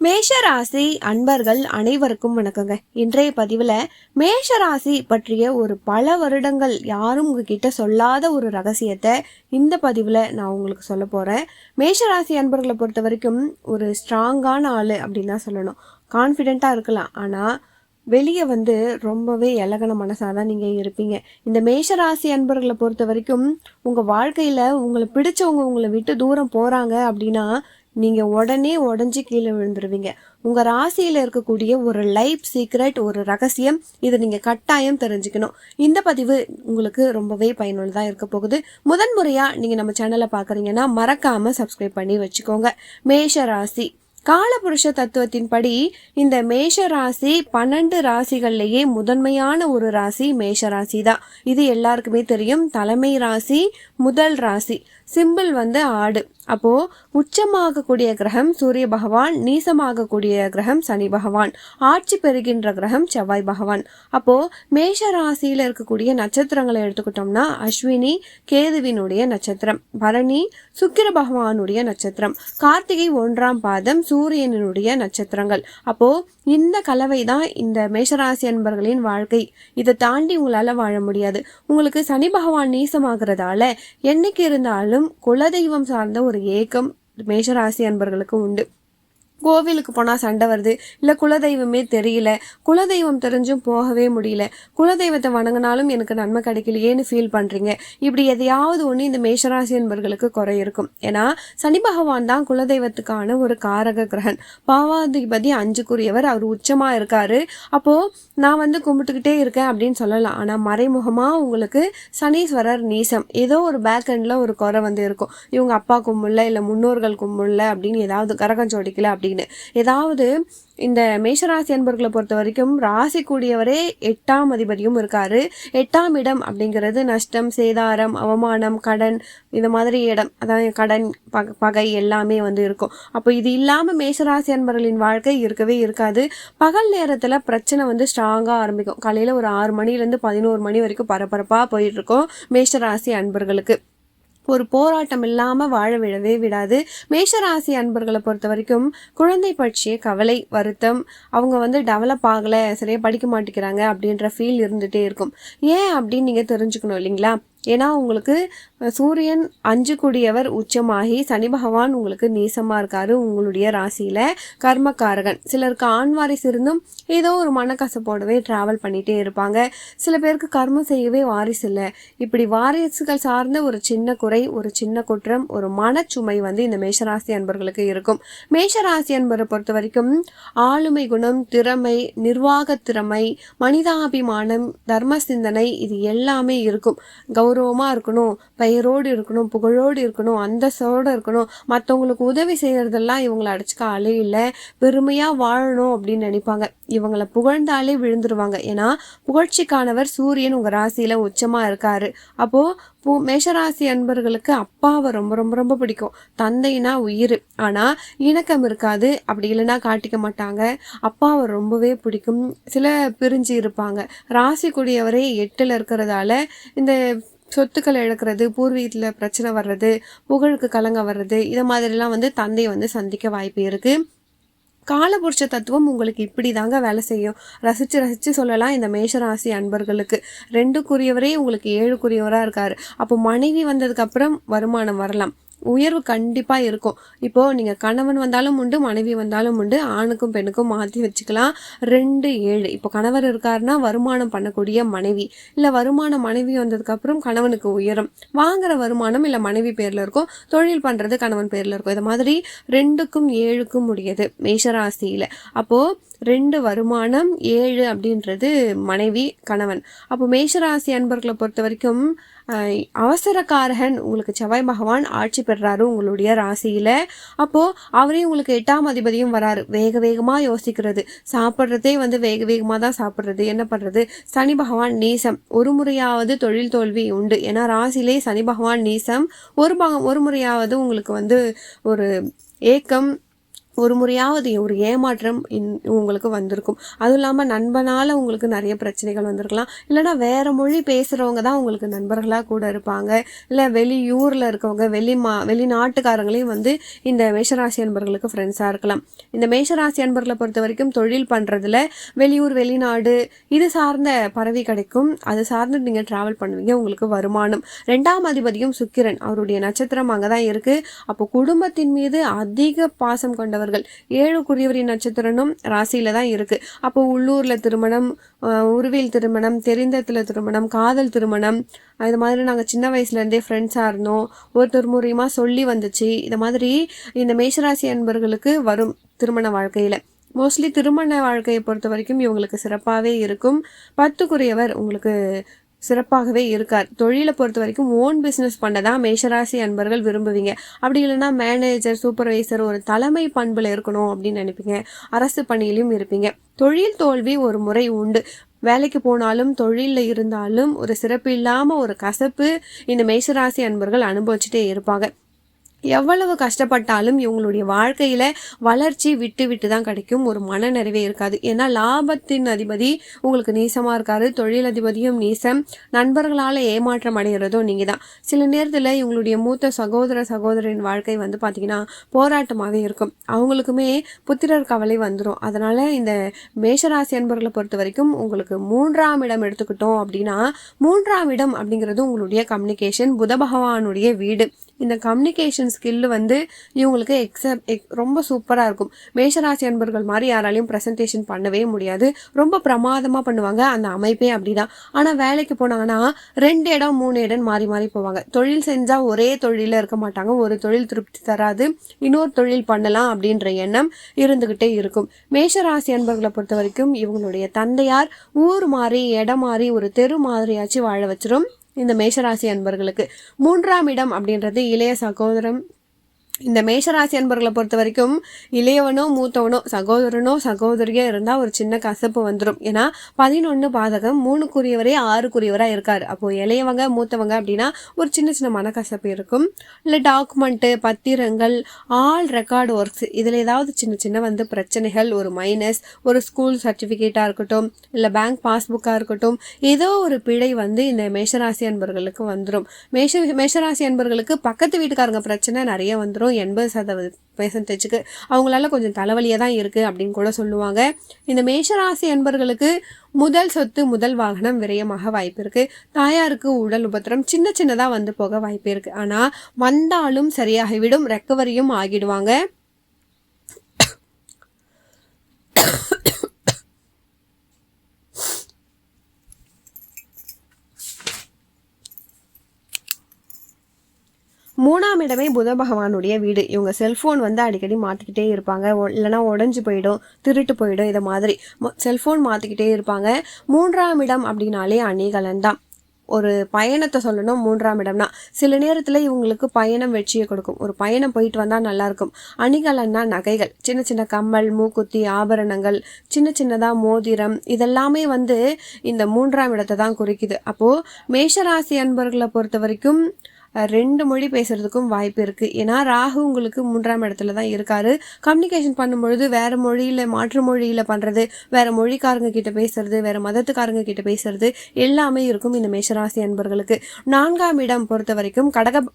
மேஷராசி அன்பர்கள் அனைவருக்கும் வணக்கங்க. இன்றைய பதிவில் மேஷராசி பற்றிய ஒரு பல வருடங்கள் யாரும் உங்ககிட்ட சொல்லாத ஒரு ரகசியத்தை இந்த பதிவில் நான் உங்களுக்கு சொல்ல போகிறேன். மேஷராசி அன்பர்களை பொறுத்த வரைக்கும் ஒரு ஸ்ட்ராங்கான ஆள் அப்படின்னு தான் சொல்லணும். கான்ஃபிடெண்ட்டாக இருக்கலாம், ஆனால் வெளியே ரொம்பவே இலகன மனசாக தான் நீங்கள் இருப்பீங்க. இந்த மேஷராசி அன்பர்களை பொறுத்த வரைக்கும் உங்கள் வாழ்க்கையில் உங்களை பிடிச்சவங்க உங்களை விட்டு தூரம் போகிறாங்க அப்படின்னா நீங்கள் உடனே உடஞ்சி கீழே விழுந்துருவீங்க. உங்கள் ராசியில் இருக்கக்கூடிய ஒரு லைஃப் சீக்ரெட், ஒரு ரகசியம், இதை நீங்கள் கட்டாயம் தெரிஞ்சுக்கணும். இந்த பதிவு உங்களுக்கு ரொம்பவே பயனுள்ளதாக இருக்க போகுது. முதன்முறையாக நீங்கள் நம்ம சேனலை பார்க்குறீங்கன்னா மறக்காமல் சப்ஸ்கிரைப் பண்ணி வச்சுக்கோங்க. மேஷ ராசி காலபுருஷ தத்துவத்தின்படி இந்த மேஷ ராசி 12 ராசிகள்லேயே முதன்மையான ஒரு ராசி மேஷ ராசி தான். இது எல்லாருக்குமே தெரியும். தலைமை ராசி, முதல் ராசி, சிம்பிள் ஆடு. அப்போ உச்சமாகக்கூடிய கிரகம் சூரிய பகவான், நீசமாகக்கூடிய கிரகம் சனி பகவான், ஆட்சி பெறுகின்ற கிரகம் செவ்வாய் பகவான். அப்போ மேஷ ராசியில இருக்கக்கூடிய நட்சத்திரங்களை எடுத்துக்கிட்டோம்னா அஸ்வினி கேதுவினுடைய நட்சத்திரம், பரணி சுக்கிர பகவானுடைய நட்சத்திரம், கார்த்திகை 1ஆம் பாதம் சூரியனுடைய நட்சத்திரங்கள். அப்போ இந்த கலவை தான் இந்த மேஷராசி அன்பர்களின் வாழ்க்கை. இதை தாண்டி உங்களால வாழ முடியாது. உங்களுக்கு சனி பகவான் நீசமாகிறதால என்னைக்கு இருந்தாலும் குலதெய்வம் சார்ந்த ஒரு ஏக்கம் மேஷராசி அன்பர்களுக்கு உண்டு. கோவிலுக்கு போனால் சண்டை வருது, இல்லை குலதெய்வமே தெரியல, குலதெய்வம் தெரிஞ்சும் போகவே முடியல, குலதெய்வத்தை வணங்கினாலும் எனக்கு நன்மை கிடைக்கலையேன்னு ஃபீல் பண்ணுறீங்க. இப்படி எதையாவது ஒன்று இந்த மேஷராசி என்பர்களுக்கு குறை இருக்கும். ஏன்னா சனி பகவான் தான் குலதெய்வத்துக்கான ஒரு காரக கிரகன், பாவாதிபதி 5க்குரியவர், அவர் உச்சமாக இருக்காரு. அப்போது நான் கும்பிட்டுக்கிட்டே இருக்கேன் அப்படின்னு சொல்லலாம். ஆனால் மறைமுகமாக உங்களுக்கு சனீஸ்வரர் நீசம், ஏதோ ஒரு பேக் எண்டில் ஒரு குறை இருக்கும். இவங்க அப்பா கும்பிடல, இல்லை முன்னோர்கள் கும்பிடல அப்படின்னு ஏதாவது கரகம் ஜோடிக்கல அப்படின்னு ஏதாவது. இந்த மேஷராசி அன்பர்களை பொறுத்த வரைக்கும் ராசி கூடியவரே 8ஆம் அதிபதியும் இருக்காரு. 8ஆம் இடம் அப்படிங்கிறது நஷ்டம், சேதாரம், அவமானம், கடன், இந்த மாதிரி இடம். அதாவது கடன், பகை எல்லாமே இருக்கும். அப்போ இது இல்லாமல் மேஷராசி அன்பர்களின் வாழ்க்கை இருக்கவே இருக்காது. பகல் நேரத்தில் பிரச்சனை ஸ்ட்ராங்காக ஆரம்பிக்கும். காலையில் ஒரு 6 மணிலேருந்து 11 மணி வரைக்கும் பரபரப்பாக போயிட்டு இருக்கோம் மேஷராசி அன்பர்களுக்கு. ஒரு போராட்டம் இல்லாமல் வாழ விடவே விடாது. மேஷராசி அன்பர்களை பொறுத்த வரைக்கும் குழந்தை பற்றிய கவலை, வருத்தம், அவங்க டெவலப் ஆகலை, சரியாக படிக்க மாட்டேங்கிறாங்க அப்படின்ற ஃபீல் இருந்துகிட்டே இருக்கும். ஏன் அப்படின்னு நீங்கள் தெரிஞ்சுக்கணும் இல்லைங்களா? ஏன்னா உங்களுக்கு சூரியன் 5க்குரியவர் உச்சமாகி சனி பகவான் உங்களுக்கு நீசமாக இருக்காரு உங்களுடைய ராசியில், கர்மக்காரகன். சிலருக்கு ஆண் வாரிசு இருந்தும் ஏதோ ஒரு மனக்கசப்போடவே ட்ராவல் பண்ணிகிட்டே இருப்பாங்க. சில பேருக்கு கர்மம் செய்யவே வாரிசு இல்லை. இப்படி வாரிசுகள் சார்ந்த ஒரு சின்ன குறை, ஒரு சின்ன குற்றம், ஒரு மனச்சுமை இந்த மேஷராசி அன்பர்களுக்கு இருக்கும். மேஷராசி அன்பரை பொறுத்த வரைக்கும் ஆளுமை குணம், திறமை, நிர்வாக திறமை, மனிதாபிமானம், தர்ம சிந்தனை, இது எல்லாமே இருக்கும். கௌரவமாக இருக்கணும், பெயரோடு இருக்கணும், புகழோடு இருக்கணும், அந்தஸ்தோடு இருக்கணும், மற்றவங்களுக்கு உதவி செய்கிறதெல்லாம் இவங்களை அடிச்சுக்க ஆளே இல்லை, பெருமையாக வாழணும் அப்படின்னு நினைப்பாங்க. இவங்களை புகழ்ந்தாலே விழுந்துருவாங்க. ஏன்னா புகழ்ச்சிக்கானவர் சூரியன் உங்கள் ராசியில் உச்சமாக இருக்காரு. அப்போது மேஷராசி அன்பர்களுக்கு அப்பாவை ரொம்ப ரொம்ப ரொம்ப பிடிக்கும். தந்தைனா உயிர், ஆனால் இணக்கம் இருக்காது. அப்படி இல்லைன்னா காட்டிக்க மாட்டாங்க. அப்பாவை ரொம்பவே பிடிக்கும். சில பிரிஞ்சு இருப்பாங்க. ராசி கூடியவரே 8ல் இருக்கிறதால இந்த சொத்துக்களை இழக்கிறது, பூர்வீகத்தில் பிரச்சனை வர்றது, புகழுக்கு கலங்க வர்றது, இதை மாதிரிலாம் தந்தை சந்திக்க வாய்ப்பு இருக்குது. காலபுருஷ தத்துவம் உங்களுக்கு இப்படி தாங்க வேலை செய்யும். ரசித்து சொல்லலாம் இந்த மேஷராசி அன்பர்களுக்கு. 2க்குரியவரே உங்களுக்கு 7க்குரியவராக இருக்கார். அப்போ மனைவி வந்ததுக்கப்புறம் வருமானம் வரலாம், உயர்வு கண்டிப்பாக இருக்கும். இப்போது நீங்கள் கணவன் வந்தாலும் உண்டு, மனைவி வந்தாலும் உண்டு, ஆணுக்கும் பெண்ணுக்கும் மாற்றி வச்சுக்கலாம். 2, 7. இப்போ கணவர் இருக்காருன்னா வருமானம் பண்ணக்கூடிய மனைவி, இல்லை வருமான மனைவி வந்ததுக்கப்புறம் கணவனுக்கு உயரும். வாங்குற வருமானம் இல்லை மனைவி பேரில் இருக்கும், தொழில் பண்ணுறது கணவன் பேரில் இருக்கும். இது மாதிரி 2க்கும் 7க்கும் முடியாது மேஷராசியில். அப்போது 2 வருமானம், 7 அப்படின்றது மனைவி, கணவன். அப்போ மேஷராசி அன்பர்களை பொறுத்த வரைக்கும் அவசரக்காரகன் உங்களுக்கு செவ்வாய் பகவான் ஆட்சி பெறாரு உங்களுடைய ராசியில். அப்போது அவரே உங்களுக்கு 8ஆம் அதிபதியும் வராரு. வேக வேகமாக யோசிக்கிறது, சாப்பிட்றதே வேக வேகமாக தான் சாப்பிட்றது. என்ன பண்ணுறது? சனி பகவான் நீசம், ஒரு முறையாவது தொழில் தோல்வி உண்டு. ஏன்னா ராசியிலே சனி பகவான் நீசம், ஒரு முறையாவது உங்களுக்கு ஒரு ஏக்கம், ஒரு முறையாவது ஒரு ஏமாற்றம் உங்களுக்கு வந்திருக்கும். அதுவும் இல்லாமல் நண்பனால் உங்களுக்கு நிறைய பிரச்சனைகள் வந்திருக்கலாம். இல்லைனா வேறு மொழி பேசுகிறவங்க தான் உங்களுக்கு நண்பர்களாக கூட இருப்பாங்க. இல்லை வெளியூரில் இருக்கவங்க வெளிநாட்டுக்காரங்களையும் வந்து இந்த மேஷராசி அன்பர்களுக்கு ஃப்ரெண்ட்ஸாக இருக்கலாம். இந்த மேஷராசி அன்பர்களை பொறுத்த வரைக்கும் தொழில் பண்ணுறதுல வெளியூர் வெளிநாடு இது சார்ந்த பதவி கிடைக்கும். அது சார்ந்து நீங்கள் ட்ராவல் பண்ணுவீங்க. உங்களுக்கு வருமானம். 2ஆம் அதிபதியும் சுக்கிரன் அவருடைய நட்சத்திரம் அங்கே தான் இருக்குது. அப்போ குடும்பத்தின் மீது அதிக பாசம் கொண்டவர்கள் 7 நட்சத்திரனும் ராசியில தான் இருக்கு. அப்போ உள்ளூர்ல திருமணம், உருவில் திருமணம், தெரிந்தத்துல திருமணம், காதல் திருமணம், இது மாதிரி நாங்கள் சின்ன வயசுலேருந்தே ஃப்ரெண்ட்ஸாக இருந்தோம், ஒருத்தர் மூலியமாக சொல்லி வந்துச்சு, இது மாதிரி இந்த மேஷராசி அன்பர்களுக்கு வரும் திருமண வாழ்க்கையில். மோஸ்ட்லி திருமண வாழ்க்கையை பொறுத்த வரைக்கும் இவங்களுக்கு சிறப்பாகவே இருக்கும். 10க்குரியவர் உங்களுக்கு சிறப்பாகவே இருக்கார். தொழிலை பொறுத்த வரைக்கும் ஓன் பிஸ்னஸ் பண்ண தான் மேஷராசி அன்பர்கள் விரும்புவீங்க. அப்படி இல்லைன்னா மேனேஜர், சூப்பர்வைசர், ஒரு தலைமை பண்பில் இருக்கணும் அப்படின்னு நினைப்பீங்க. அரசு பணியிலும் இருப்பீங்க. தொழில் தோல்வி ஒரு முறை உண்டு. வேலைக்கு போனாலும் தொழிலில் இருந்தாலும் ஒரு சிறப்பு இல்லாமல் ஒரு கசப்பு இந்த மேஷராசி அன்பர்கள் அனுபவிச்சுட்டே இருப்பாங்க. எவ்வளவு கஷ்டப்பட்டாலும் இவங்களுடைய வாழ்க்கையில் வளர்ச்சி விட்டு விட்டு தான் கிடைக்கும். ஒரு மன நிறைவே இருக்காது. ஏன்னா லாபத்தின் அதிபதி உங்களுக்கு நீசமாக இருக்காரு. தொழில் அதிபதியும் நீசம். நண்பர்களால் ஏமாற்றம் அடைகிறதும் நீங்கள் தான். சில நேரத்தில் இவங்களுடைய மூத்த சகோதரின் வாழ்க்கை வந்து பார்த்திங்கன்னா போராட்டமாகவே இருக்கும். அவங்களுக்குமே புத்திரர் கவலை வந்துடும். அதனால் இந்த மேஷராசி அன்பர்களை பொறுத்த வரைக்கும் உங்களுக்கு 3ஆம் இடம் எடுத்துக்கிட்டோம் அப்படின்னா 3ஆம் இடம் அப்படிங்கிறது உங்களுடைய கம்யூனிகேஷன், புத பகவானுடைய வீடு. இந்த கம்யூனிகேஷன் ஸ்கில் வந்து இவங்களுக்கு ரொம்ப சூப்பராக இருக்கும். மேஷராசி அன்பர்கள் மாதிரி யாராலையும் ப்ரெசன்டேஷன் பண்ணவே முடியாது. ரொம்ப பிரமாதமாக பண்ணுவாங்க. அந்த அமைப்பே அப்படிதான். ஆனால் வேலைக்கு போனாங்கன்னா 2 இடம் 3 இடம் மாறி மாறி போவாங்க. தொழில் செஞ்சால் ஒரே தொழிலில் இருக்க மாட்டாங்க. ஒரு தொழில் திருப்தி தராது, இன்னொரு தொழில் பண்ணலாம் அப்படின்ற எண்ணம் இருந்துக்கிட்டே இருக்கும். மேஷராசி அன்பர்களை பொறுத்த வரைக்கும் இவங்களுடைய தந்தையார் ஊர் மாறி இடம் மாறி ஒரு தெரு மாதிரியாச்சும் வாழ வச்சிரும். இந்த மேஷராசி அன்பர்களுக்கு 3ஆம் இடம் அப்படின்றது இளைய சகோதரம். இந்த மேஷராசி அன்பர்களை பொறுத்த வரைக்கும் இளையவனோ மூத்தவனோ சகோதரனோ சகோதரியோ இருந்தால் ஒரு சின்ன கசப்பு வந்துடும். ஏன்னா 11 பாதகம், 3க்குரியவரே 6க்குரியவராக இருக்கார். அப்போது இளையவங்க மூத்தவங்க அப்படின்னா ஒரு சின்ன சின்ன மனக்கசப்பு இருக்கும். இல்லை டாக்குமெண்ட்டு, பத்திரங்கள், ஆல் ரெக்கார்டு ஒர்க்ஸ் இதில் ஏதாவது சின்ன சின்ன வந்து பிரச்சனைகள், ஒரு மைனஸ், ஒரு ஸ்கூல் சர்டிஃபிகேட்டாக இருக்கட்டும், இல்லை பேங்க் பாஸ்புக்காக இருக்கட்டும், ஏதோ ஒரு பிழை வந்து இந்த மேஷராசி அன்பர்களுக்கு வந்துடும். மேஷராசி அன்பர்களுக்கு பக்கத்து வீட்டுக்காரங்க பிரச்சனை நிறைய வந்துடும். 80% அவங்களால கொஞ்சம் தலைவலியாக தான் இருக்குது அப்படின்னு கூட சொல்லுவாங்க. இந்த மேஷராசி அன்பர்களுக்கு முதல் சொத்து, முதல் வாகனம் விரயமாக வாய்ப்பு இருக்குது. தாயாருக்கு உடல் உபத்திரம் சின்ன சின்னதாக வந்து போக வாய்ப்பு இருக்குது. ஆனால் வந்தாலும் சரியாகிவிடும், ரெக்கவரியும் ஆகிடுவாங்க. மூணாம் இடமே புத பகவானுடைய வீடு. இவங்க செல்ஃபோன் வந்து அடிக்கடி மாற்றிக்கிட்டே இருப்பாங்க. இல்லைனா உடஞ்சி போயிடும், திருட்டு போயிடும். இதை மாதிரி செல்ஃபோன் மாற்றிக்கிட்டே இருப்பாங்க. 3ஆம் இடம் அப்படின்னாலே அணிகலன் தான். ஒரு பயணத்தை சொல்லணும் 3ஆம் இடம்னா சில நேரத்தில் இவங்களுக்கு பயணம் வெற்றியை கொடுக்கும். ஒரு பயணம் போயிட்டு வந்தால் நல்லாயிருக்கும். அணிகலன்னா நகைகள், சின்ன சின்ன கம்மல், மூக்குத்தி, ஆபரணங்கள், சின்ன சின்னதாக மோதிரம், இதெல்லாமே வந்து இந்த 3ஆம் இடத்தை தான் குறிக்குது. அப்போது மேஷராசி அன்பர்களை பொறுத்த வரைக்கும் 2 மொழி பேசுகிறதுக்கும் வாய்ப்பு இருக்குது. ஏன்னா ராகு உங்களுக்கு 3ஆம் இடத்துல தான் இருக்கார். கம்யூனிகேஷன் பண்ணும்பொழுது வேறு மொழியில், மாற்று மொழியில் பண்ணுறது, வேறு மொழிக்காரங்க கிட்ட பேசுறது, வேறு மதத்துக்காரங்க கிட்ட பேசுறது எல்லாமே இருக்கும் இந்த மேஷராசி அன்பர்களுக்கு. 4ஆம் இடம் பொறுத்த வரைக்கும்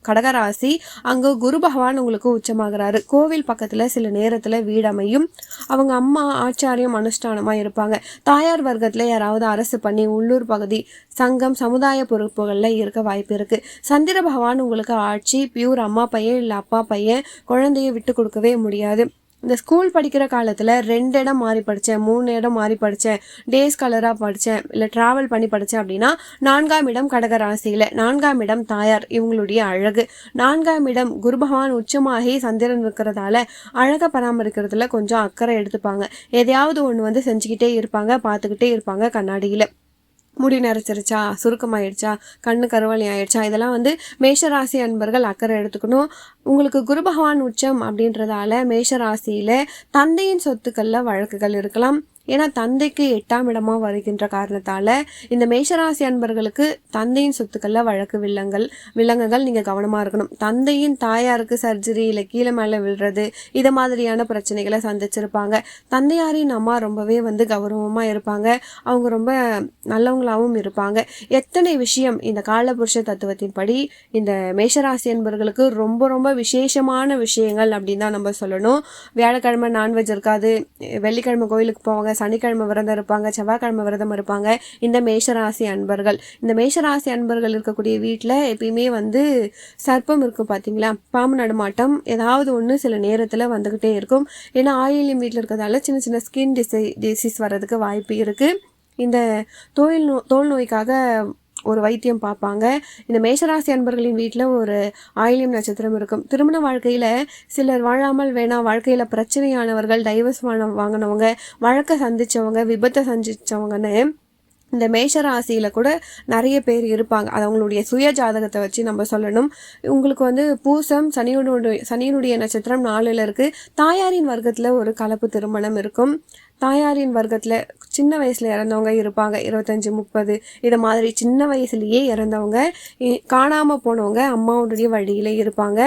கடகராசி. அங்கே குரு பகவான் உங்களுக்கு உச்சமாகிறாரு. கோவில் பக்கத்தில் சில நேரத்தில் வீடு அமையும். அவங்க அம்மா ஆச்சாரியம் அனுஷ்டானமாக இருப்பாங்க. தாயார் வர்க்கத்தில் யாராவது அரசு பண்ணி உள்ளூர் பகுதி, சங்கம், சமுதாய பொறுப்புகளில் இருக்க வாய்ப்பு இருக்குது. சந்திர பகவான் உங்களுக்கு ஆட்சி. பியூர் அம்மா பையன் இல்லை அப்பா பையன், குழந்தைய விட்டு கொடுக்கவே முடியாது. இந்த ஸ்கூல் படிக்கிற காலத்தில் 2 இடம் மாறி படித்தேன், 3 இடம் மாறி படித்தேன், டேஸ் கலராக படித்தேன், இல்லை ட்ராவல் பண்ணி படித்தேன் அப்படின்னா 4ஆம் இடம் கடகராசியில். 4ஆம் இடம் தாயார், இவங்களுடைய அழகு. 4ஆம் இடம் குரு பகவான் உச்சமாகி சந்திரன் இருக்கிறதால அழகை பராமரிக்கிறதுல கொஞ்சம் அக்கறை எடுத்துப்பாங்க. எதையாவது ஒன்று வந்து செஞ்சுக்கிட்டே இருப்பாங்க, பார்த்துக்கிட்டே இருப்பாங்க. கண்ணாடியில் முடி நரைச்சிருச்சா, சுருக்கமாயிடுச்சா, கண்ணு கருவலி ஆயிடுச்சா, இதெல்லாம் வந்து மேஷராசி அன்பர்கள் அக்கறை எடுத்துக்கணும். உங்களுக்கு குரு பகவான் உச்சம் அப்படின்றதால மேஷராசியில் தந்தையின் சொத்துக்களில் வழக்குகள் இருக்கலாம். ஏன்னா தந்தைக்கு 8ஆம் இடமா வருகின்ற காரணத்தால் இந்த மேஷராசி அன்பர்களுக்கு தந்தையின் சொத்துக்களில் வழக்கு வில்லங்கங்கள் நீங்கள் கவனமாக இருக்கணும். தந்தையின் தாயாருக்கு சர்ஜரி இல்லை கீழே மேலே விழுறது இதை மாதிரியான பிரச்சனைகளை சந்திச்சிருப்பாங்க. தந்தையாரின் அம்மா ரொம்பவே கௌரவமாக இருப்பாங்க. அவங்க ரொம்ப நல்லவங்களாகவும் இருப்பாங்க. எத்தனை விஷயம் இந்த காலபுருஷ தத்துவத்தின்படி இந்த மேஷராசி அன்பர்களுக்கு ரொம்ப ரொம்ப விசேஷமான விஷயங்கள் அப்படின்னு தான் நம்ம சொல்லணும். வியாழக்கிழமை நான்வெஜ் இருக்காது, வெள்ளிக்கிழமை கோயிலுக்கு போவாங்க, சனிக்கிழமை விரதம் இருப்பாங்க, செவ்வாய்க்கிழமை விரதம் இருப்பாங்க இந்த மேஷராசி அன்பர்கள். இந்த மேஷராசி அன்பர்கள் இருக்கக்கூடிய வீட்டில் எப்பயுமே சர்ப்பம் இருக்கும் பார்த்தீங்களா, பாம்பு நடமாட்டம் ஏதாவது ஒன்று சில நேரத்தில் வந்துக்கிட்டே இருக்கும். ஏன்னா ஆயில்யம் வீட்டில் இருக்கிறதால சின்ன சின்ன ஸ்கின் டிசீஸ் வர்றதுக்கு வாய்ப்பு இருக்குது. இந்த தோல் நோய்க்காக ஒரு வைத்தியம் பார்ப்பாங்க. இந்த மேஷராசி அன்பர்களின் வீட்டில் ஒரு ஆயில்யம் நட்சத்திரம் இருக்கும். திருமண வாழ்க்கையில் சிலர் வாழாமல் வாழ்க்கையில் பிரச்சனையானவர்கள், டைவர்ஸ் வாங்கினவங்க, வழக்கை சந்தித்தவங்க, விபத்தை சந்தித்தவங்கன்னு இந்த மேஷராசியில் கூட நிறைய பேர் இருப்பாங்க. அது அவங்களுடைய சுய ஜாதகத்தை வச்சு நம்ம சொல்லணும். உங்களுக்கு பூசம் சனியினுடைய நட்சத்திரம் 4ல் இருக்குது. தாயாரின் வர்க்கத்தில் ஒரு கலப்பு திருமணம் இருக்கும். தாயாரின் வர்க்கத்தில் சின்ன வயசில் இறந்தவங்க இருப்பாங்க, 25 30 இதை மாதிரி சின்ன வயசுலேயே இறந்தவங்க, காணாமல் போனவங்க அம்மாவுடைய வழியில் இருப்பாங்க.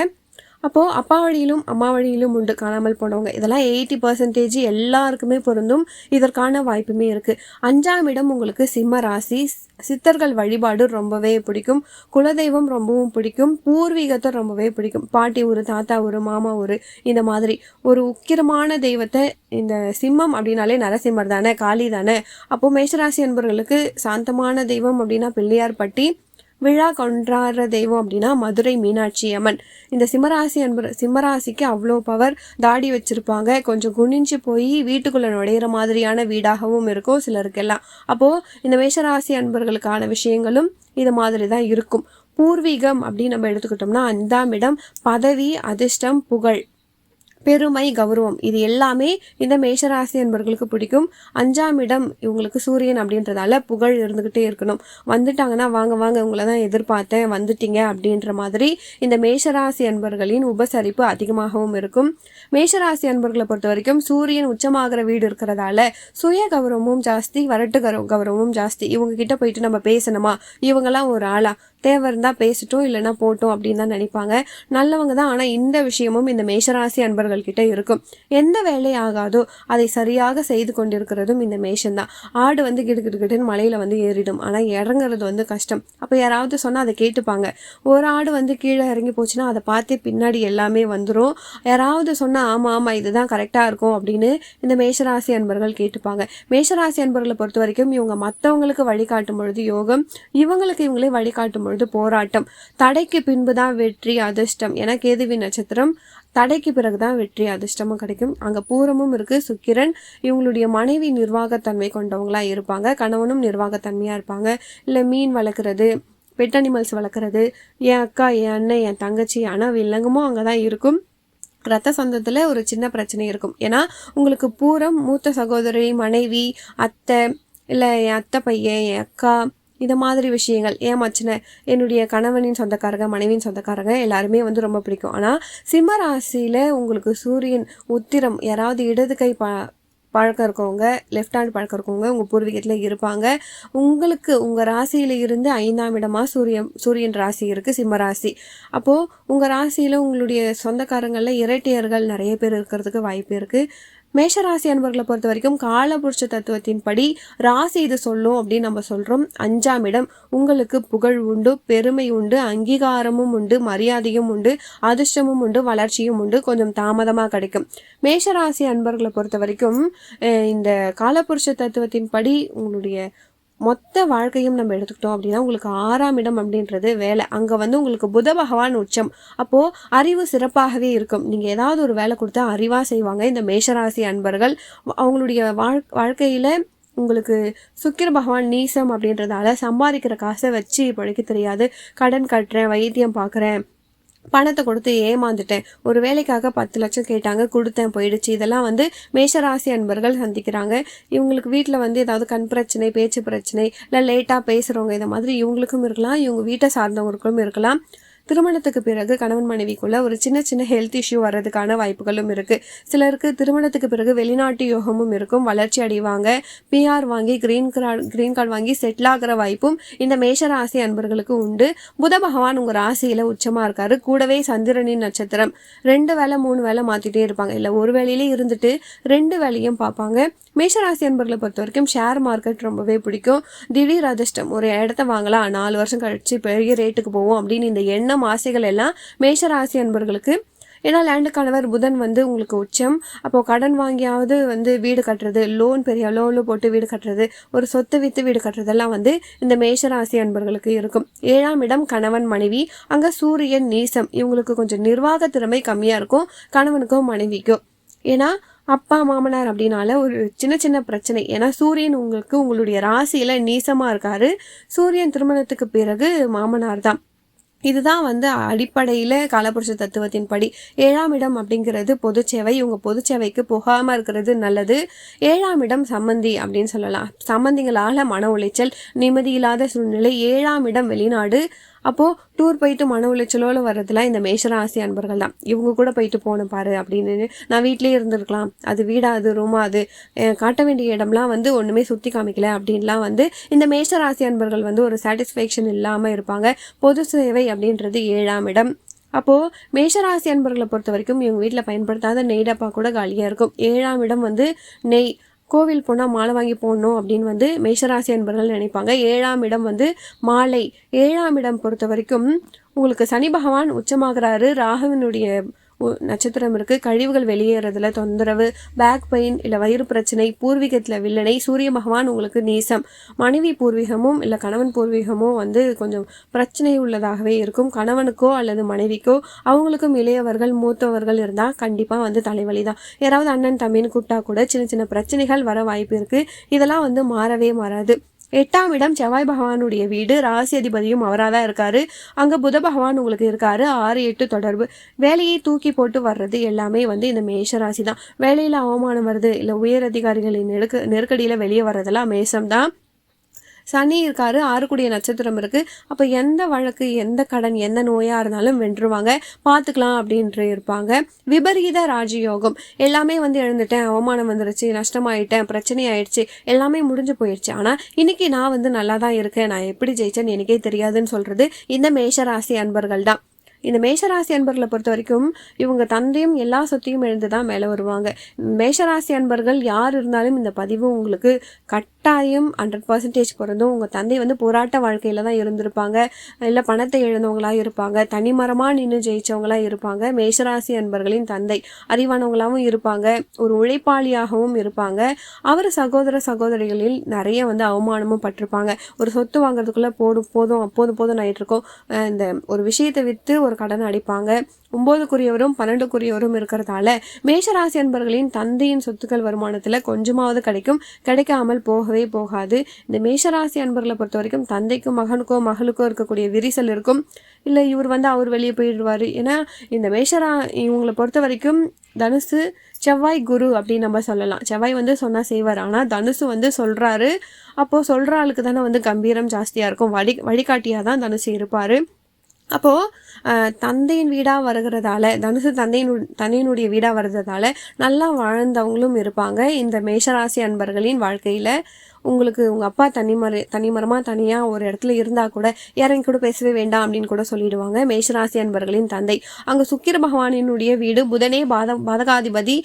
அப்போது அப்பா வழியிலும் அம்மா வழியிலும் உண்டு காணாமல் போனவங்க. இதெல்லாம் 80% எல்லாருக்குமே பொருந்தும். இதற்கான வாய்ப்புமே இருக்குது. 5ஆம் இடம் உங்களுக்கு சிம்ம ராசி. சித்தர்கள் வழிபாடு ரொம்பவே பிடிக்கும். குலதெய்வம் ரொம்பவும் பிடிக்கும். பூர்வீகத்தை ரொம்பவே பிடிக்கும். பாட்டி ஊர், தாத்தா ஊர், மாமா ஊர், இந்த மாதிரி ஒரு உக்கிரமான தெய்வத்தை, இந்த சிம்மம் அப்படின்னாலே நரசிம்மர் தானே, காளி தானே. அப்போது மேஷராசி என்பவர்களுக்கு சாந்தமான தெய்வம் அப்படின்னா பிள்ளையார்பட்டி, விழா கொண்டாடுற தெய்வம் அப்படின்னா மதுரை மீனாட்சி அம்மன். இந்த சிம்மராசிக்கு அவ்வளோ பவர். தாடி வச்சுருப்பாங்க, கொஞ்சம் குனிஞ்சு போய் வீட்டுக்குள்ளே நுழையிற மாதிரியான வீடாகவும் இருக்கும் சிலருக்கெல்லாம். அப்போது இந்த மேஷராசி அன்பர்களுக்கான விஷயங்களும் இது மாதிரி தான் இருக்கும். பூர்வீகம் அப்படின்னு நம்ம எடுத்துக்கிட்டோம்னா 5ஆம் இடம் பதவி, அதிர்ஷ்டம், புகழ், பெருமை, கௌரவம், இது எல்லாமே இந்த மேஷராசி என்பவர்களுக்கு பிடிக்கும். 5ஆம் இடம் இவங்களுக்கு சூரியன் அப்படின்றதால புகழ் இருந்துக்கிட்டே இருக்கணும். வந்துட்டாங்கன்னா வாங்க வாங்க உங்களை தான் எதிர்பார்த்தேன் வந்துட்டீங்க அப்படின்ற மாதிரி இந்த மேஷராசி அன்பர்களின் உபசரிப்பு அதிகமாகவும் இருக்கும். மேஷராசி அன்பர்களை பொறுத்த வரைக்கும் சூரியன் உச்சமாகிற வீடு இருக்கிறதால சுய கௌரவமும் ஜாஸ்தி, வரட்டு கௌரவமும் ஜாஸ்தி. இவங்க கிட்ட போயிட்டு நம்ம பேசணுமா, இவங்கெல்லாம் ஒரு ஆளா, தேவை இருந்தால் பேசிட்டோம் இல்லைன்னா போட்டோம் அப்படின்னு தான் நினைப்பாங்க. நல்லவங்க தான். ஆனால் இந்த விஷயமும் இந்த மேஷராசி அன்பர்கள் கிட்ட இருக்கும். எந்த வேலை ஆகாதோ அதை சரியாக செய்து கொண்டிருக்கிறதும் இந்த மேஷம்தான். ஆடு கிடுகிடுகிட்டுன்னு மலையில் ஏறிடும், ஆனால் இறங்குறது கஷ்டம். அப்போ யாராவது சொன்னால் அதை கேட்டுப்பாங்க. ஒரு ஆடு கீழே இறங்கி போச்சுன்னா அதை பார்த்து பின்னாடி எல்லாமே வந்துடும். யாராவது சொன்னால் ஆமாம் ஆமாம் இதுதான் கரெக்டாக இருக்கும் அப்படின்னு இந்த மேஷராசி அன்பர்கள் கேட்டுப்பாங்க. மேஷராசி அன்பர்களை பொறுத்த வரைக்கும் இவங்க மற்றவங்களுக்கு வழிகாட்டும் பொழுது யோகம், இவங்களே வழிகாட்டும் பொழுது போராட்டம். தடைக்கு பின்பு தான் வெற்றி, அதிர்ஷ்டம். ஏன்னா கேதுவின் நட்சத்திரம், தடைக்கு பிறகுதான் வெற்றி அதிர்ஷ்டமும் கிடைக்கும். அங்கே பூரமும் இருக்குது. சுக்கிரன் இவங்களுடைய மனைவி நிர்வாகத்தன்மை கொண்டவங்களா இருப்பாங்க. கணவனும் நிர்வாகத்தன்மையாக இருப்பாங்க. இல்லை மீன் வளர்க்குறது, பெட் அனிமல்ஸ் வளர்க்குறது, என் அக்கா, என் அண்ணன், என் தங்கச்சி, ஆனால் வில்லங்கமும் அங்கே தான் இருக்கும். ரத்த சொந்தத்தில் ஒரு சின்ன பிரச்சனை இருக்கும். ஏன்னா உங்களுக்கு பூரம் மூத்த சகோதரி, மனைவி, அத்தை, இல்லை என் அத்தை பையன், என் அக்கா, இந்த மாதிரி விஷயங்கள், ஏன் மச்சின, என்னுடைய கணவனின் சொந்தக்காரங்க, மனைவியின் சொந்தக்காரங்க எல்லாருமே ரொம்ப பிடிக்கும். ஆனால் சிம்ம ராசியில் உங்களுக்கு சூரியன் உத்திரம், யாராவது இடது கை பழக்கம் இருக்கவங்க, லெஃப்ட் ஹேண்ட் பழக்கம் இருக்கவங்க உங்கள் பூர்வீகத்தில் இருப்பாங்க. உங்களுக்கு உங்கள் ராசியில் இருந்து 5ஆம் இடமா சூரியன் ராசி இருக்குது, சிம்ம ராசி. அப்போது உங்கள் ராசியில் உங்களுடைய சொந்தக்காரங்களில் இரட்டையர்கள் நிறைய பேர் இருக்கிறதுக்கு வாய்ப்பு இருக்குது. மேஷராசி அன்பர்களை பொறுத்த வரைக்கும் காலபுருஷ தத்துவத்தின்படி ராசி இது சொல்லும் அப்படின்னு நம்ம சொல்கிறோம். 5ஆம் இடம் உங்களுக்கு புகழ் உண்டு, பெருமை உண்டு, அங்கீகாரமும் உண்டு, மரியாதையும் உண்டு, அதிர்ஷ்டமும் உண்டு, வளர்ச்சியும் உண்டு. கொஞ்சம் தாமதமாக கிடைக்கும். மேஷராசி அன்பர்களை பொறுத்த வரைக்கும் இந்த காலபுருஷ தத்துவத்தின்படி உங்களுடைய மொத்த வாழ்க்கையும் நம்ம எடுத்துக்கிட்டோம் அப்படின்னா உங்களுக்கு 6ஆம் இடம் அப்படின்றது வேலை. அங்கே உங்களுக்கு புத பகவான் உச்சம். அப்போது அறிவு சிறப்பாகவே இருக்கும். நீங்கள் ஏதாவது ஒரு வேலை கொடுத்தா அறிவாக செய்வாங்க இந்த மேஷராசி அன்பர்கள். அவங்களுடைய வாழ்க்கையில் உங்களுக்கு சுக்கிர பகவான் நீசம் அப்படின்றதால சம்பாதிக்கிற காசை வச்சு பிழைக்க தெரியாது. கடன் கட்டுறேன், வைத்தியம் பார்க்குறேன், பணத்தை கொடுத்து ஏமாந்துட்டேன், ஒரு வேலைக்காக 10 லட்சம் கேட்டாங்க, கொடுத்தேன், போயிடுச்சு. இதெல்லாம் மேஷராசி அன்பர்கள் சந்திக்கிறாங்க. இவங்களுக்கு வீட்டில் ஏதாவது கண் பிரச்சனை, பேச்சு பிரச்சனை, இல்லை லேட்டாக பேசுகிறவங்க, இந்த மாதிரி இவங்களுக்கும் இருக்கலாம், இவங்க வீட்டை சார்ந்தவங்களுக்கும் இருக்கலாம். திருமணத்துக்கு பிறகு கணவன் மனைவிக்குள்ள ஒரு சின்ன சின்ன ஹெல்த் இஷ்யூ வர்றதுக்கான வாய்ப்புகளும் இருக்குது. சிலருக்கு திருமணத்துக்கு பிறகு வெளிநாட்டு யோகமும் இருக்கும், வளர்ச்சி அடைவாங்க, பிஆர் வாங்கி கிரீன் கார்டு வாங்கி செட்டில் ஆகிற வாய்ப்பும் இந்த மேஷராசி அன்பர்களுக்கு உண்டு. புத பகவான் உங்கள் ராசியில் உச்சமாக இருக்காரு. கூடவே சந்திரனின் நட்சத்திரம் 2 வேளை 3 வேளை மாற்றிட்டே இருப்பாங்க, இல்லை ஒரு வேலையிலே இருந்துட்டு 2 வேலையும் பார்ப்பாங்க. மேஷராசி அன்பர்களை பொறுத்த வரைக்கும் ஷேர் மார்க்கெட் ரொம்பவே பிடிக்கும். திடீர் அதிர்ஷ்டம், ஒரு இடத்த வாங்கலாம் 4 வருஷம் கழிச்சு பெரிய ரேட்டுக்கு போவோம் அப்படின்னு இந்த எண்ணம் ஆசைகள் எல்லாம் மேஷராசி அன்பர்களுக்கு. ஏன்னா லேண்டுக்கானவர் புதன் உங்களுக்கு உச்சம். அப்போது கடன் வாங்கியாவது வீடு கட்டுறது, லோன் பெரிய லோனில் போட்டு வீடு கட்டுறது, ஒரு சொத்து விற்று வீடு கட்டுறதெல்லாம் இந்த மேஷராசி அன்பர்களுக்கு இருக்கும். 7ஆம் இடம் கணவன் மனைவி, அங்கே சூரியன் நீசம். இவங்களுக்கு கொஞ்சம் நிர்வாக திறமை கம்மியாக இருக்கும் கணவனுக்கோ மனைவிக்கோ. ஏன்னா அப்பா மாமனார் அப்படின்னால ஒரு சின்ன சின்ன பிரச்சனை. ஏன்னா சூரியன் உங்களுடைய ராசியில் நீசமாக இருக்காரு. சூரியன் திருமணத்துக்கு பிறகு மாமனார் தான். இதுதான் அடிப்படையில் காலபுருஷ தத்துவத்தின் படி 7ஆம் இடம் அப்படிங்கிறது பொது சேவை. இவங்க பொது சேவைக்கு போகாமல் இருக்கிறது நல்லது. 7ஆம் இடம் சம்மந்தி அப்படின்னு சொல்லலாம். சம்மந்திங்களால் மன உளைச்சல், நிம்மதி இல்லாத சூழ்நிலை. 7ஆம் இடம் வெளிநாடு. அப்போது டூர் போயிட்டு மன உளைச்சலோடு வர்றதுலாம் இந்த மேஷராசி அன்பர்கள் தான். இவங்க கூட போயிட்டு போன பாரு அப்படின்னு, நான் வீட்லேயே இருந்திருக்கலாம், அது வீடா அது ரூமா அது காட்ட வேண்டிய இடம்லாம் ஒன்றுமே சுற்றி காமிக்கல அப்படின்லாம் இந்த மேஷராசி அன்பர்கள் ஒரு சாட்டிஸ்ஃபேக்ஷன் இல்லாமல் இருப்பாங்க. பொது சேவை அப்படின்றது 7ஆம் இடம். அப்போது மேஷராசி அன்பர்களை பொறுத்த வரைக்கும் இவங்க வீட்டில் பயன்படுத்தாத நெய் டப்பா கூட காலியாக இருக்கும். 7ஆம் இடம் நெய். கோவில் போனால் மாலை வாங்கி போடணும் அப்படின்னு மேஷராசி அன்பர்கள் நினைப்பாங்க. 7ஆம் இடம் மாலை. 7ஆம் இடம் பொறுத்த வரைக்கும் உங்களுக்கு சனி பகவான் உச்சமாகிறாரு. ராகுவினுடைய நட்சத்திரம் இருக்குது. கழிவுகள் வெளியேறதுல தொந்தரவு, பேக் பெயின், இல்லை வயிறு பிரச்சனை, பூர்வீகத்தில் வில்லனை. சூரிய பகவான் உங்களுக்கு நீசம். மனைவி பூர்வீகமும் இல்லை கணவன் பூர்வீகமும் கொஞ்சம் பிரச்சனை உள்ளதாகவே இருக்கும். கணவனுக்கோ அல்லது மனைவிக்கோ அவங்களுக்கும் இளையவர்கள் மூத்தவர்கள் இருந்தால் கண்டிப்பாக தலைவலி தான். யாராவது அண்ணன் தம்பின்னு கூப்பிட்டா கூட சின்ன சின்ன பிரச்சனைகள் வர வாய்ப்பு இருக்குது. இதெல்லாம் மாறவே மாறாது. 8ஆம் இடம் செவ்வாய் பகவானுடைய வீடு. ராசி அதிபதியும் அவராக தான் இருக்காரு. அங்கே புத பகவான் உங்களுக்கு இருக்காரு. 6, 8 தொடர்பு. வேலையை தூக்கி போட்டு வர்றது எல்லாமே இந்த மேஷராசி தான். வேலையில் அவமானம் வருது, இல்லை உயர் அதிகாரிகளின் நெருக்கடியில் வெளியே வர்றதெல்லாம் மேஷம்தான். சனி இருக்காரு. 6 நட்சத்திரம் இருக்குது. அப்போ எந்த வழக்கு, எந்த கடன், எந்த நோயாக இருந்தாலும் வென்றுவாங்க, பார்த்துக்கலாம் அப்படின்ட்டு இருப்பாங்க. விபரீத ராஜயோகம். எல்லாமே எழுந்துட்டேன், அவமானம் வந்துருச்சு, நஷ்டமாயிட்டேன், பிரச்சனை ஆயிடுச்சு, எல்லாமே முடிஞ்சு போயிடுச்சு, ஆனால் இன்னைக்கு நான் நல்லா தான் இருக்கேன், நான் எப்படி ஜெயிச்சேன்னு எனக்கே தெரியாதுன்னு சொல்கிறது இந்த மேஷராசி அன்பர்கள் தான். இந்த மேஷராசி அன்பர்களை பொறுத்த வரைக்கும் இவங்க தந்தையும் எல்லா சொத்தையும் எழுந்து தான் மேலே வருவாங்க. மேஷராசி அன்பர்கள் யார் இருந்தாலும் இந்த பதிவு உங்களுக்கு கட்டாயம் 100% பொருந்தும். உங்கள் தந்தை போராட்ட வாழ்க்கையில் தான் இருந்திருப்பாங்க, இல்லை பணத்தை இழந்தவங்களாக இருப்பாங்க, தனிமரமாக நின்று ஜெயிச்சவங்களாக இருப்பாங்க. மேஷராசி அன்பர்களின் தந்தை அறிவானவங்களாகவும் இருப்பாங்க, ஒரு உழைப்பாளியாகவும் இருப்பாங்க. அவர் சகோதர சகோதரிகளில் நிறைய அவமானமும் பட்டிருப்பாங்க. ஒரு சொத்து வாங்குறதுக்குள்ளே போதும் ஆகிட்டு இருக்கோம். இந்த ஒரு விஷயத்தை விற்று ஒரு கடன் அடிப்பாங்க. 9க்குரியவரும் 12க்குரியவரும் இருக்கிறதால மேஷராசி அன்பர்களின் தந்தையின் சொத்துக்கள் வருமானத்தில் கொஞ்சமாவது கிடைக்காமல் போகவே போகாது. இந்த மேஷராசி அன்பர்களை பொறுத்த வரைக்கும் தந்தைக்கும் மகனுக்கோ மகளுக்கோ இருக்கக்கூடிய விரிசல் இருக்கும். இல்லை இவர் அவர் வெளியே போயிடுவார். ஏன்னா இந்த இவங்களை பொறுத்த வரைக்கும் தனுசு செவ்வாய் குரு அப்படின்னு நம்ம சொல்லலாம். செவ்வாய் சொன்னால் செய்வார், ஆனால் தனுசு சொல்கிறாரு. அப்போது சொல்கிற ஆளுக்கு தானே கம்பீரம் ஜாஸ்தியாக இருக்கும். வழிகாட்டியாக தான் தனுசு இருப்பார். அப்போது தந்தையின் வீடாக வருகிறதால, தனுசு தந்தையினுடைய வீடாக வர்றதால நல்லா வாழ்ந்தவங்களும் இருப்பாங்க இந்த மேஷராசி அன்பர்களின் வாழ்க்கையில். உங்களுக்கு உங்கள் அப்பா தனிமரமாக தனியாக ஒரு இடத்துல இருந்தால் கூட யாரும் கூட பேசவே வேண்டாம் அப்படின்னு கூட சொல்லிடுவாங்க மேஷராசி அன்பர்களின் தந்தை. அங்கே சுக்கிர பகவானினுடைய வீடு. புதனே பாதகாதிபதி.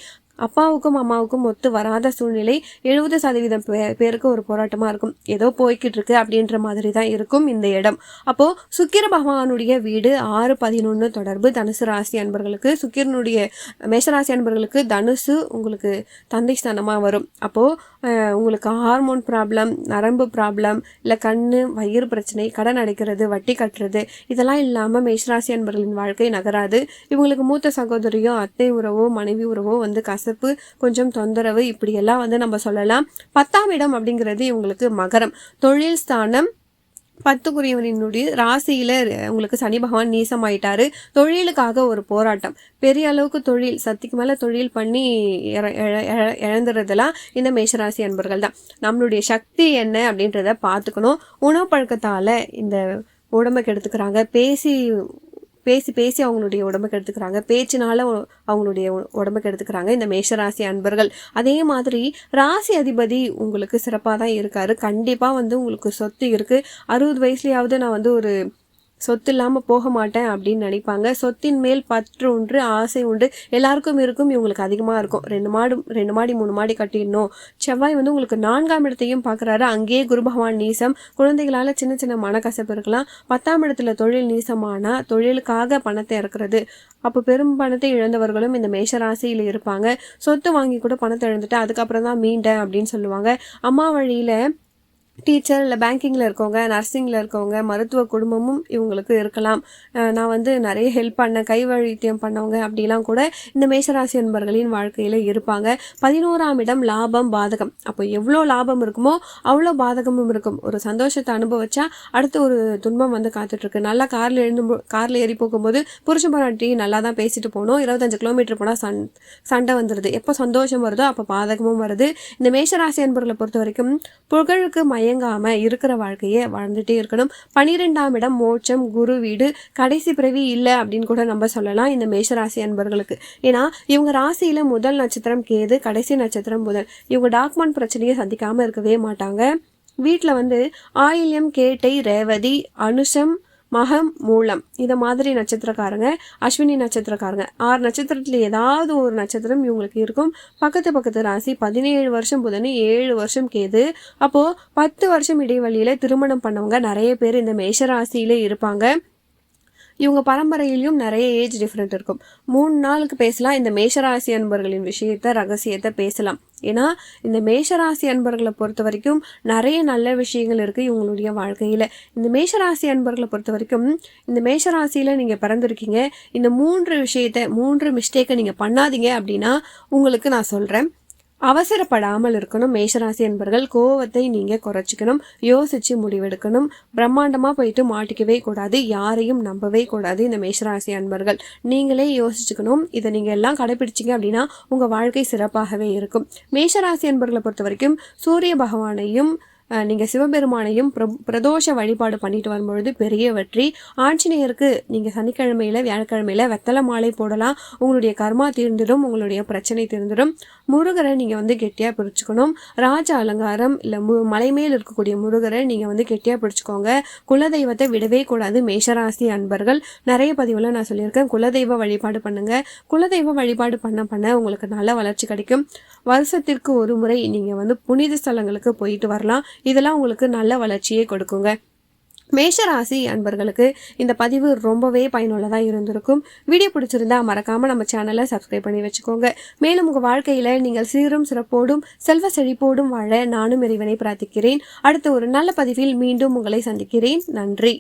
அப்பாவுக்கும் அம்மாவுக்கும் ஒத்து வராத சூழ்நிலை. 70% பேருக்கு ஒரு போராட்டமாக இருக்கும். ஏதோ போய்கிட்டு இருக்கு அப்படின்ற மாதிரி தான் இருக்கும் இந்த இடம். அப்போது சுக்கிர பகவானுடைய வீடு 6, 11 தொடர்பு தனுசு ராசி அன்பர்களுக்கு. சுக்கிரனுடைய மேஷராசி அன்பர்களுக்கு தனுசு உங்களுக்கு தந்தை ஸ்தானமாக வரும். அப்போது உங்களுக்கு ஹார்மோன் ப்ராப்ளம், நரம்பு ப்ராப்ளம், இல்லை வயிறு பிரச்சனை, கடன் அடைக்கிறது, வட்டி கட்டுறது, இதெல்லாம் இல்லாமல் மேஷராசி அன்பர்களின் வாழ்க்கை நகராது. இவங்களுக்கு மூத்த சகோதரியோ அத்தை உறவோ மனைவி உறவோ கசப்பு, கொஞ்சம் தொந்தரவு, இப்படியெல்லாம் நம்ம சொல்லலாம். 10ஆம் இடம் அப்படிங்கிறது இவங்களுக்கு மகரம், தொழில் ஸ்தானம். 10க்குரியவனுடைய ராசியில் உங்களுக்கு சனி பகவான் நீசமாயிட்டாரு. தொழிலுக்காக ஒரு போராட்டம், பெரிய அளவுக்கு தொழில், சக்திக்கு மேலே தொழில் பண்ணி இழந்துறதெல்லாம் இந்த மேஷராசி அன்பர்கள் தான். நம்மளுடைய சக்தி என்ன அப்படின்றத பார்த்துக்கணும். உணவு பழக்கத்தால் இந்த உடம்புக்கு எடுத்துக்கிறாங்க. பேசி பேசி அவங்களுடைய உடம்புக்கு எடுத்துக்கிறாங்க, பேச்சினால அவங்களுடைய உடம்புக்கு எடுத்துக்கிறாங்க இந்த மேஷராசி அன்பர்கள். அதே மாதிரி ராசி அதிபதி உங்களுக்கு சிறப்பாக தான் இருக்காரு. கண்டிப்பாக வந்து உங்களுக்கு சொத்து இருக்குது. 60 வயசுலையாவது நான் வந்து ஒரு சொத்து இல்லாமல் போக மாட்டேன் அப்படின்னு நினைப்பாங்க. சொத்தின் மேல் பற்று உண்டு, ஆசை உண்டு, எல்லாருக்கும் இருக்கும். இவங்களுக்கு அதிகமாக இருக்கும். 2 மாடி 3 மாடி கட்டிடணும். செவ்வாய் வந்து உங்களுக்கு 4ஆம் இடத்தையும் பார்க்குறாரு. அங்கேயே குரு பகவான் நீசம். குழந்தைகளால் சின்ன சின்ன மனக்கசப்பு இருக்கலாம். 10ஆம் இடத்துல தொழில் நீசமானா தொழிலுக்காக பணத்தை இறக்குறது. அப்போ பெரும் பணத்தை இழந்தவர்களும் இந்த மேஷராசியில் இருப்பாங்க. சொத்து வாங்கி கூட பணத்தை இழந்துட்டு அதுக்கப்புறம் தான் மீண்டேன் அப்படின்னு சொல்லுவாங்க. அம்மா வழியில் டீச்சர் இல்லை பேங்கிங்கில் இருக்கவங்க, நர்சிங்கில் இருக்கவங்க, மருத்துவ குடும்பமும் இவங்களுக்கு இருக்கலாம். நான் வந்து நிறைய ஹெல்ப் பண்ணேன், கை வைத்தியம் பண்ணவங்க அப்படிலாம் கூட இந்த மேஷராசி என்பர்களின் வாழ்க்கையில் இருப்பாங்க. 11ஆம் இடம் லாபம் பாதகம். அப்போ எவ்வளோ லாபம் இருக்குமோ அவ்வளோ பாதகமும் இருக்கும். ஒரு சந்தோஷத்தை அனுபவிச்சா அடுத்து ஒரு துன்பம் வந்து காத்துட்ருக்கு. நல்லா காரில் ஏறி போகும்போது புருஷன் பொண்டாட்டி நல்லா தான் பேசிட்டு போனோம், 25 கிலோமீட்டர் போனால் சண்டை வந்துடுது. எப்போ சந்தோஷம் வருதோ அப்போ பாதகமும் வருது. இந்த மேஷராசி என்பர்களை பொறுத்த வரைக்கும் புகழுக்கு மயங்காம இருக்கிற வாழ்க்கையை வாழ்ந்துட்டே இருக்கணும். 12ஆம் இடம் மோட்சம், குரு வீடு, கடைசி பிறவி இல்லை அப்படின்னு கூட நம்ம சொல்லலாம் இந்த மேஷராசி அன்பர்களுக்கு. ஏன்னா இவங்க ராசியில முதல் நட்சத்திரம் கேது, கடைசி நட்சத்திரம் புதன். இவங்க டாக்குமெண்ட் பிரச்சனையை சந்திக்காம இருக்கவே மாட்டாங்க. வீட்டில் வந்து ஆயில்யம், கேட்டை, ரேவதி, அனுஷம், மகம், மூலம் இதை மாதிரி நட்சத்திரக்காரங்க, அஸ்வினி நட்சத்திரக்காரங்க 6 நட்சத்திரத்தில் ஏதாவது ஒரு நட்சத்திரம் இவங்களுக்கு இருக்கும். பக்கத்து ராசி 17 வருஷம் புதன், 7 வருஷம் கேது. அப்போது 10 வருஷம் இடைவெளியில் திருமணம் பண்ணவங்க நிறைய பேர் இந்த மேஷராசியிலே இருப்பாங்க. இவங்க பரம்பரையிலையும் நிறைய ஏஜ் டிஃப்ரெண்ட் இருக்கும். 3 நாளுக்கு பேசலாம். இந்த மேஷராசி அன்பர்களின் ரகசியத்தை பேசலாம். ஏன்னா இந்த மேஷராசி அன்பர்களை பொறுத்த வரைக்கும் நிறைய நல்ல விஷயங்கள் இருக்குது இவங்களுடைய வாழ்க்கையில். இந்த மேஷராசி அன்பர்களை பொறுத்த வரைக்கும் இந்த மேஷராசியில் நீங்கள் பிறந்திருக்கீங்க. இந்த 3 மிஸ்டேக்கை நீங்கள் பண்ணாதீங்க அப்படின்னா உங்களுக்கு நான் சொல்கிறேன். அவசரப்படாமல் இருக்கணும். மேஷராசி என்பர்கள் கோவத்தை நீங்கள் குறைச்சிக்கணும், யோசித்து முடிவெடுக்கணும். பிரம்மாண்டமாக போயிட்டு மாட்டிக்கவே கூடாது, யாரையும் நம்பவே கூடாது. இந்த மேஷராசி அன்பர்கள் நீங்களே யோசிச்சுக்கணும். இதை நீங்கள் எல்லாம் கடைபிடிச்சிங்க அப்படின்னா உங்கள் வாழ்க்கை சிறப்பாகவே இருக்கும். மேஷராசி அன்பர்களை பொறுத்த வரைக்கும் சூரிய பகவானையும் நீங்கள் சிவபெருமானையும் பிரதோஷ வழிபாடு பண்ணிட்டு வரும்பொழுது பெரிய வெற்றி. ஆஞ்சநேயருக்கு நீங்கள் சனிக்கிழமையில் வியாழக்கிழமையில் வெத்தலை மாலை போடலாம். உங்களுடைய கர்மா தீர்ந்துடும், உங்களுடைய பிரச்சனை தீர்ந்துடும். முருகரை நீங்கள் வந்து கெட்டியாக பிடிச்சிக்கணும். ராஜ அலங்காரம் இல்லை மலை மேல் இருக்கக்கூடிய முருகரை நீங்கள் வந்து கெட்டியாக பிடிச்சிக்கோங்க. குலதெய்வத்தை விடவே கூடாது. மேஷராசி அன்பர்கள் நிறைய பதிவில் நான் சொல்லியிருக்கேன், குலதெய்வ வழிபாடு பண்ணுங்கள். குலதெய்வ வழிபாடு பண்ண உங்களுக்கு நல்ல வளர்ச்சி கிடைக்கும். வருஷத்திற்கு ஒரு முறை நீங்கள் வந்து புனித ஸ்தலங்களுக்கு போயிட்டு வரலாம். இதெல்லாம் உங்களுக்கு நல்ல வளர்ச்சியை கொடுக்குங்க. மேஷராசி அன்பர்களுக்கு இந்த பதிவு ரொம்பவே பயனுள்ளதாக இருந்திருக்கும். வீடியோ பிடிச்சிருந்தா மறக்காமல் நம்ம சேனலை சப்ஸ்கிரைப் பண்ணி வச்சுக்கோங்க. மேலும் உங்கள் வாழ்க்கையில் நீங்கள் சீரும் சிறப்போடும் செல்வ செழிப்போடும் வாழ நானும் இறைவனை பிரார்த்திக்கிறேன். அடுத்த ஒரு நல்ல பதிவில் மீண்டும் உங்களை சந்திக்கிறேன். நன்றி.